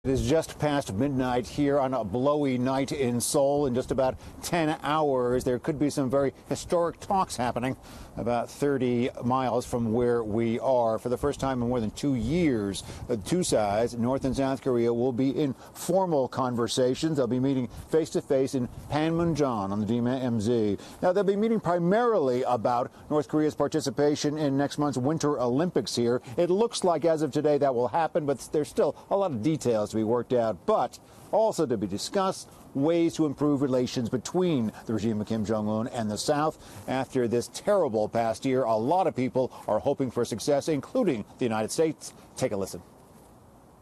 It is just past midnight here on a blowy night in Seoul. In just about 10 hours, there could be some very historic talks happening about 30 miles from where we are. For the first time in more than 2 years, the two sides, North and South Korea, will be in formal conversations. They'll be meeting face-to-face in Panmunjom on the DMZ. Now, they'll be meeting primarily about North Korea's participation in next month's Winter Olympics here. It looks like as of today that will happen, but there's still a lot of details to be worked out, but also to be discussed ways to improve relations between the regime of Kim Jong-Un and the South. After this terrible past year, a lot of people are hoping for success, including the United States. Take a listen.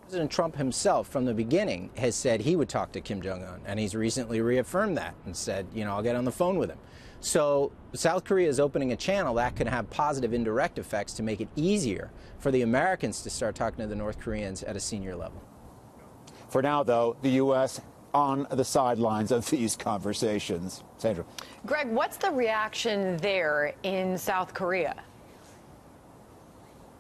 President Trump himself, from the beginning, has said he would talk to Kim Jong-un, and he's recently reaffirmed that and said, I'll get on the phone with him. So South Korea is opening a channel that can have positive indirect effects to make it easier for the Americans to start talking to the North Koreans at a senior level. For now, though, the U.S. on the sidelines of these conversations. Sandra. Greg, what's the reaction there in South Korea?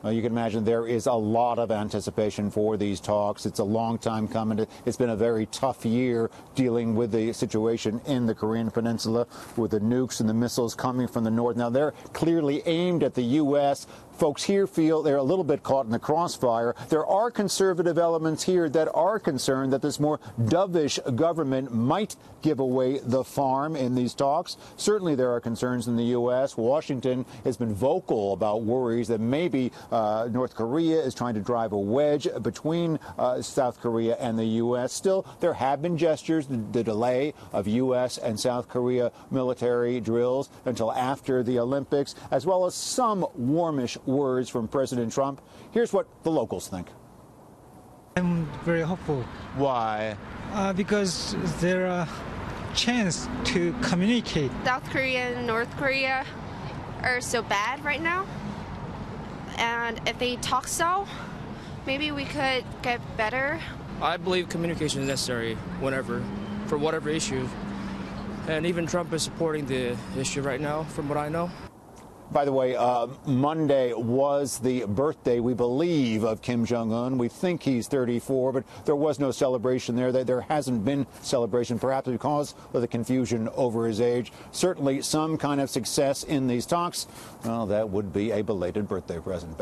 Well, you can imagine there is a lot of anticipation for these talks. It's a long time coming. It's been a very tough year dealing with the situation in the Korean Peninsula with the nukes and the missiles coming from the north. Now, they're clearly aimed at the U.S. Folks here feel they're a little bit caught in the crossfire. There are conservative elements here that are concerned that this more dovish government might give away the farm in these talks. Certainly there are concerns in the U.S. Washington has been vocal about worries that maybe North Korea is trying to drive a wedge between South Korea and the U.S. Still, there have been gestures, the delay of U.S. and South Korea military drills until after the Olympics, as well as some warmish words from President Trump. Here's what the locals think. I'm very hopeful. Why? Because there are chance to communicate. South Korea and North Korea are so bad right now. And if they talk so, maybe we could get better. I believe communication is necessary whenever, for whatever issue. And even Trump is supporting the issue right now, from what I know. By the way, Monday was the birthday, we believe, of Kim Jong-un. We think he's 34, but there was no celebration there. There hasn't been celebration, perhaps because of the confusion over his age. Certainly some kind of success in these talks. Well, that would be a belated birthday present.